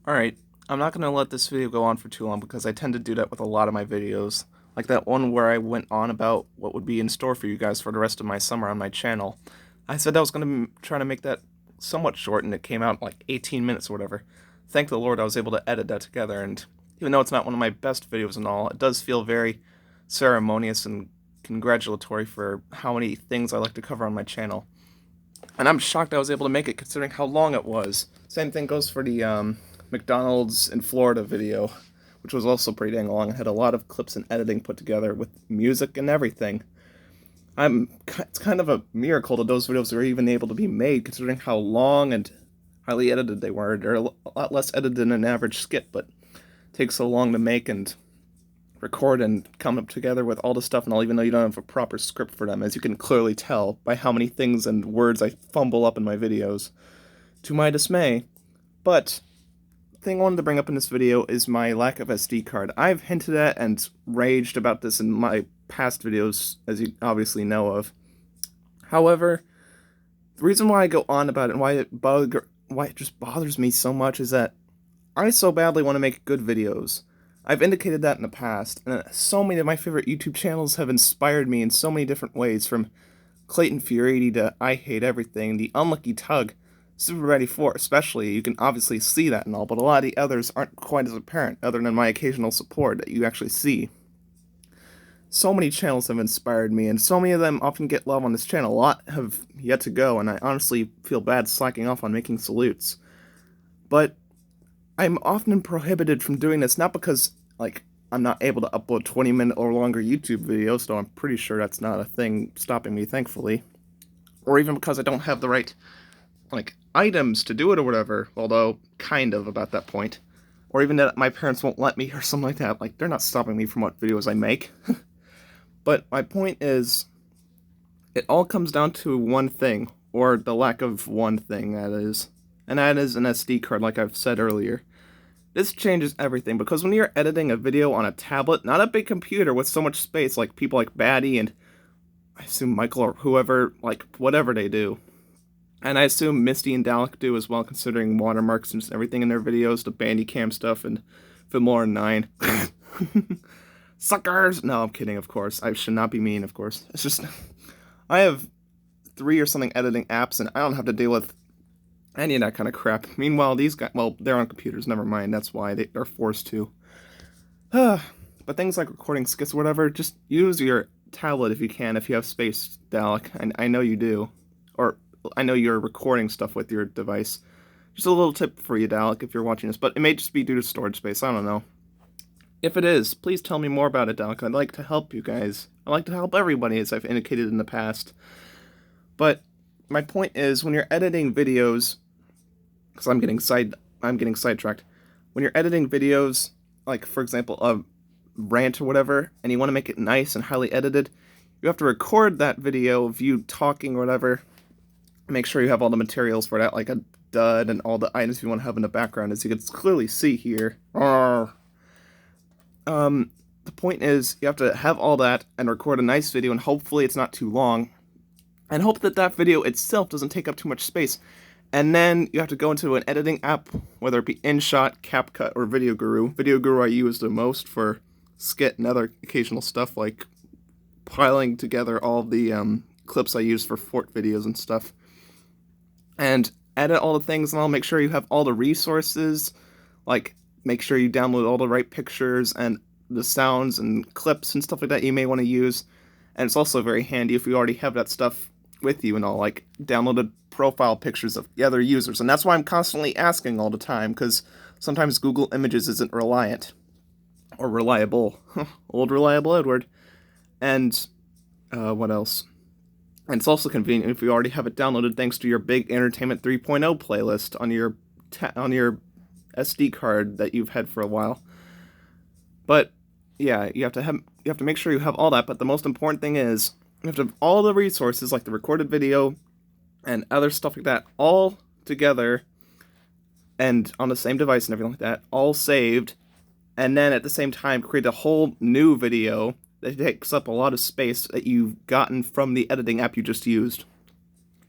Alright, I'm not going to let this video go on for too long because I tend to do that with a lot of my videos. Like that one where I went on about what would be in store for you guys for the rest of my summer on my channel. I said I was going to try to make that somewhat short and it came out like 18 minutes or whatever. Thank the Lord I was able to edit that together, and even though it's not one of my best videos and all, it does feel very ceremonious and congratulatory for how many things I like to cover on my channel. And I'm shocked I was able to make it considering how long it was. Same thing goes for the McDonald's in Florida video, which was also pretty dang long. It had a lot of clips and editing put together with music and everything. It's kind of a miracle that those videos were even able to be made, considering how long and highly edited they were. They're a lot less edited than an average skit, but it takes so long to make and record and come up together with all the stuff and all, even though you don't have a proper script for them, as you can clearly tell by how many things and words I fumble up in my videos, to my dismay. But the thing I wanted to bring up in this video is my lack of SD card. I've hinted at and raged about this in my past videos, as you obviously know of. However, the reason why I go on about it and why it just bothers me so much is that I so badly want to make good videos. I've indicated that in the past, and so many of my favorite YouTube channels have inspired me in so many different ways, from Clayton Fury to I Hate Everything, The Unlucky Tug, Super Ready 4 especially. You can obviously see that and all, but a lot of the others aren't quite as apparent, other than my occasional support that you actually see. So many channels have inspired me, and so many of them often get love on this channel. A lot have yet to go, and I honestly feel bad slacking off on making salutes. But I'm often prohibited from doing this, not because, like, I'm not able to upload 20-minute or longer YouTube videos, though I'm pretty sure that's not a thing stopping me, thankfully. Or even because I don't have the right, like, items to do it or whatever, although kind of about that point. Or even that my parents won't let me or something like that. Like, they're not stopping me from what videos I make. But my point is, it all comes down to one thing, or the lack of one thing, that is. And that is an SD card, like I've said earlier. This changes everything, because when you're editing a video on a tablet, not a big computer with so much space, like people like Batty and I assume Michael or whoever, like, whatever they do. And I assume Misty and Dalek do as well, considering watermarks and everything in their videos, the Bandicam stuff, and Filmora 9. Suckers! No, I'm kidding, of course. I should not be mean, of course. It's just, I have 3 or something editing apps, and I don't have to deal with any of that kind of crap. Meanwhile, these guys, well, they're on computers, never mind, that's why they're forced to. But things like recording skits or whatever, just use your tablet if you can, if you have space, Dalek, and I know you do. Or, I know you're recording stuff with your device. Just a little tip for you, Dalek, if you're watching this, but it may just be due to storage space, I don't know. If it is, please tell me more about it, Dalek. I'd like to help you guys. I'd like to help everybody, as I've indicated in the past. But my point is, when you're editing videos, because I'm getting sidetracked. When you're editing videos, like for example a rant or whatever, and you want to make it nice and highly edited, you have to record that video of you talking or whatever. Make sure you have all the materials for that, like a dud and all the items you want to have in the background, as you can clearly see here. The point is, you have to have all that and record a nice video, and hopefully it's not too long, and hope that that video itself doesn't take up too much space. And then you have to go into an editing app, whether it be InShot, CapCut, or Video Guru. Video Guru I use the most for skit and other occasional stuff, like piling together all the clips I use for Fort videos and stuff. And edit all the things, and I'll make sure you have all the resources, like make sure you download all the right pictures and the sounds and clips and stuff like that you may want to use. And it's also very handy if you already have that stuff with you and all, like downloaded profile pictures of the other users. And that's why I'm constantly asking all the time, because sometimes Google Images isn't reliant or reliable. Old reliable Edward. And what else? And it's also convenient if you already have it downloaded thanks to your Big Entertainment 3.0 playlist on your SD card that you've had for a while. But yeah, you have to make sure you have all that. But the most important thing is, you have to have all the resources, like the recorded video and other stuff like that, all together and on the same device and everything like that, all saved, and then at the same time create a whole new video that takes up a lot of space that you've gotten from the editing app you just used.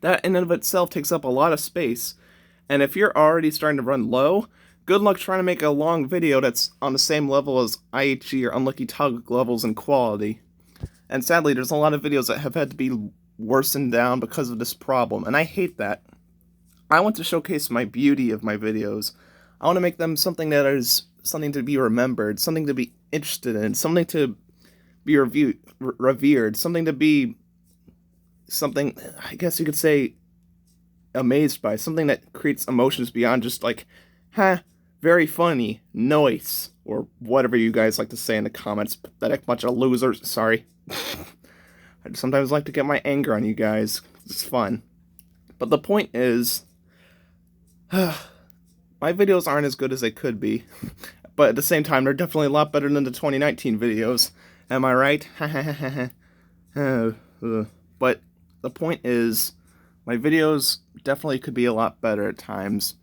That in and of itself takes up a lot of space, and if you're already starting to run low, Good luck trying to make a long video that's on the same level as IHG or Unlucky Tug levels in quality. And sadly, there's a lot of videos that have had to be worsened down because of this problem, and I hate that. I want to showcase my beauty of my videos. I want to make them something that is something to be remembered, something to be interested in, something to be revered, something to be something, I guess you could say, amazed by, something that creates emotions beyond just like, very funny, nice, or whatever you guys like to say in the comments. Pathetic bunch of losers. Sorry. I sometimes like to get my anger on you guys. It's fun. But the point is, my videos aren't as good as they could be. But at the same time, they're definitely a lot better than the 2019 videos. Am I right? But the point is, my videos definitely could be a lot better at times.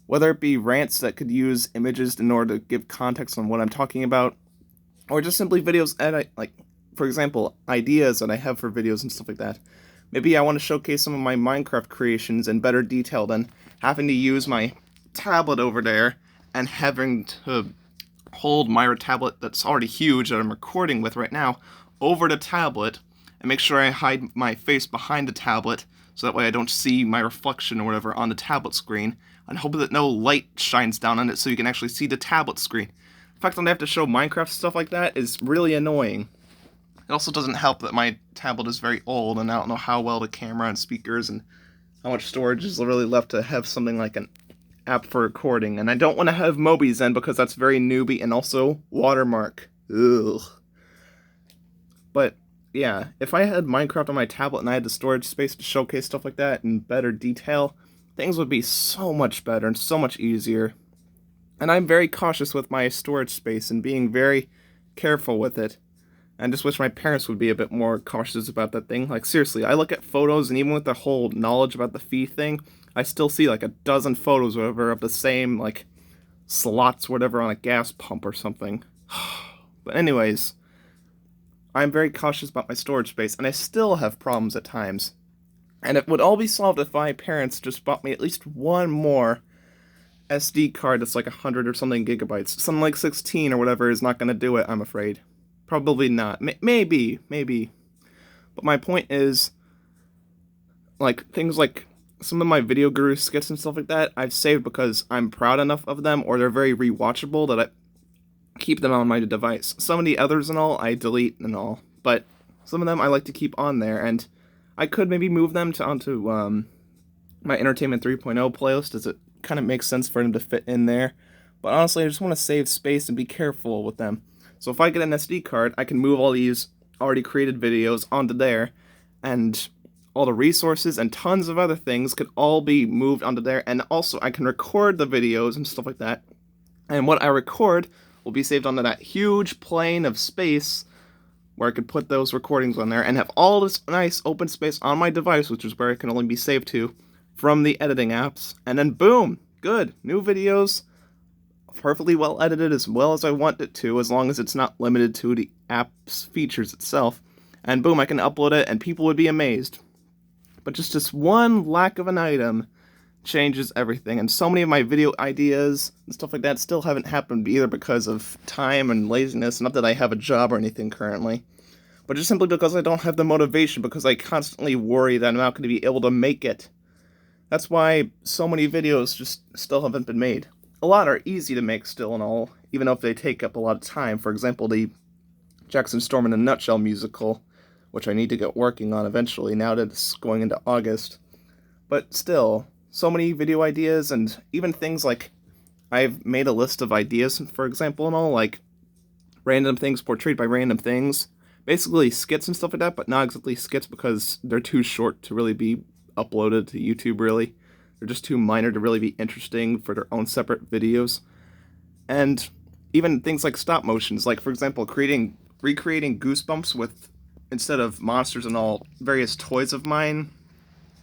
Whether it be rants that could use images in order to give context on what I'm talking about, or just simply videos like, for example, ideas that I have for videos and stuff like that. Maybe I want to showcase some of my Minecraft creations in better detail than having to use my tablet over there and having to hold my tablet that's already huge that I'm recording with right now over the tablet and make sure I hide my face behind the tablet so that way I don't see my reflection or whatever on the tablet screen, and hope that no light shines down on it so you can actually see the tablet screen. The fact that I have to show Minecraft stuff like that is really annoying. It also doesn't help that my tablet is very old and I don't know how well the camera and speakers and how much storage is really left to have something like an app for recording. And I don't want to have Mobizen because that's very newbie, and also Watermark. Ugh. But yeah, if I had Minecraft on my tablet and I had the storage space to showcase stuff like that in better detail, things would be so much better and so much easier. And I'm very cautious with my storage space and being very careful with it. I just wish my parents would be a bit more cautious about that thing. Like, seriously, I look at photos, and even with the whole knowledge about the fee thing, I still see like a dozen photos or whatever of the same, like, slots or whatever on a gas pump or something. But anyways, I'm very cautious about my storage space, and I still have problems at times. And it would all be solved if my parents just bought me at least one more SD card that's like 100 or something gigabytes. Something like 16 or whatever is not going to do it, I'm afraid. Probably not. Maybe. But my point is, like, things like some of my Video Guru skits and stuff like that, I've saved because I'm proud enough of them, or they're very rewatchable, that I keep them on my device. Some of the others and all, I delete and all. But some of them I like to keep on there, and I could maybe move them onto my Entertainment 3.0 playlist, as it kind of makes sense for them to fit in there. But honestly, I just want to save space and be careful with them. So if I get an SD card, I can move all these already created videos onto there, and all the resources and tons of other things could all be moved onto there, and also I can record the videos and stuff like that, and what I record will be saved onto that huge plane of space where I could put those recordings on there and have all this nice open space on my device, which is where it can only be saved to from the editing apps, and then boom, good, new videos, perfectly well edited as well as I want it to, as long as it's not limited to the app's features itself, and boom, I can upload it and people would be amazed. But just this one lack of an item changes everything, and so many of my video ideas and stuff like that still haven't happened, either because of time and laziness, not that I have a job or anything currently, but just simply because I don't have the motivation, because I constantly worry that I'm not going to be able to make it. That's why so many videos just still haven't been made. A lot are easy to make still and all, even if they take up a lot of time. For example, the Jackson Storm in a Nutshell musical, which I need to get working on eventually now that it's going into August. But still, so many video ideas, and even things like, I've made a list of ideas, for example, and all, like random things portrayed by random things. Basically skits and stuff like that, but not exactly skits because they're too short to really be uploaded to YouTube, really. They're just too minor to really be interesting for their own separate videos. And even things like stop motions, like, for example, recreating Goosebumps with, instead of monsters and all, various toys of mine.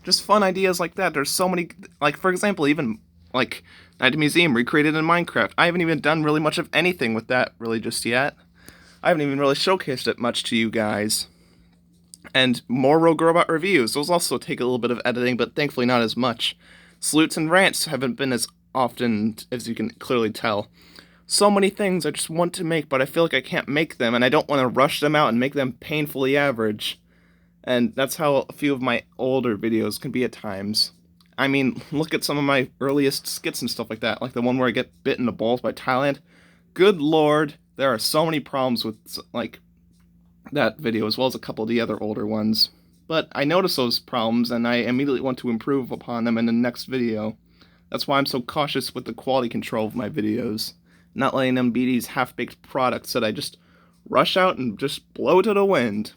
Just fun ideas like that. There's so many, like, for example, even, like, Night at the Museum recreated in Minecraft. I haven't even done really much of anything with that, really, just yet. I haven't even really showcased it much to you guys. And more Rogue Robot reviews. Those also take a little bit of editing, but thankfully not as much. Salutes and rants haven't been as often, as you can clearly tell. So many things I just want to make, but I feel like I can't make them, and I don't want to rush them out and make them painfully average. And that's how a few of my older videos can be at times. I mean, look at some of my earliest skits and stuff like that, like the one where I get bit in the balls by Thailand. Good lord, there are so many problems with, like, that video, as well as a couple of the other older ones. But I notice those problems, and I immediately want to improve upon them in the next video. That's why I'm so cautious with the quality control of my videos, not letting them be these half-baked products that I just rush out and just blow to the wind.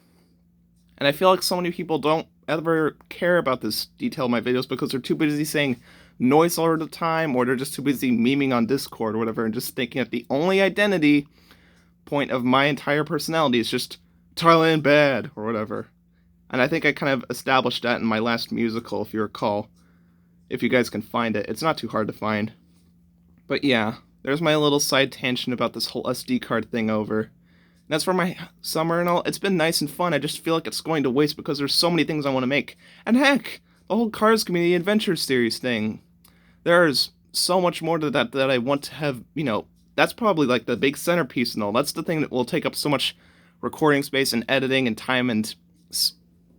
And I feel like so many people don't ever care about this detail of my videos because they're too busy saying noise all the time, or they're just too busy memeing on Discord or whatever, and just thinking that the only identity point of my entire personality is just Thailand bad or whatever. And I think I kind of established that in my last musical, if you recall. If you guys can find it. It's not too hard to find. But yeah, there's my little side tangent about this whole SD card thing over. And that's for my summer and all. It's been nice and fun. I just feel like it's going to waste because there's so many things I want to make. And heck, the whole Cars Community Adventure Series thing. There's so much more to that I want to have, you know, that's probably like the big centerpiece and all. That's the thing that will take up so much recording space and editing and time and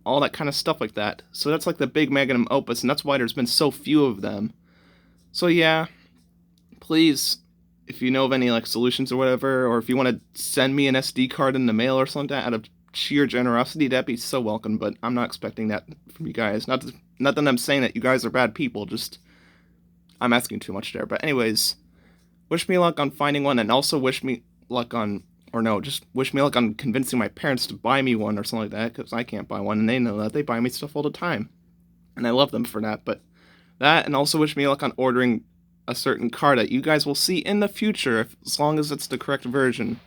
all that kind of stuff like that. So that's like the big magnum opus, and that's why there's been so few of them. So yeah, please, if you know of any like solutions or whatever, or if you want to send me an SD card in the mail or something out of sheer generosity, that'd be so welcome. But I'm not expecting that from you guys. Not that I'm saying that you guys are bad people. Just I'm asking too much there. But anyways, wish me luck on finding one, and also wish me luck on, or no, just wish me luck on convincing my parents to buy me one or something like that, because I can't buy one, and they know that. They buy me stuff all the time, and I love them for that. But that, and also wish me luck on ordering a certain car that you guys will see in the future, as long as it's the correct version.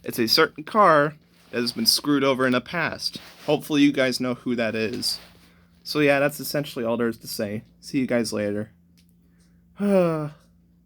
It's a certain car that has been screwed over in the past. Hopefully you guys know who that is. So yeah, that's essentially all there is to say. See you guys later.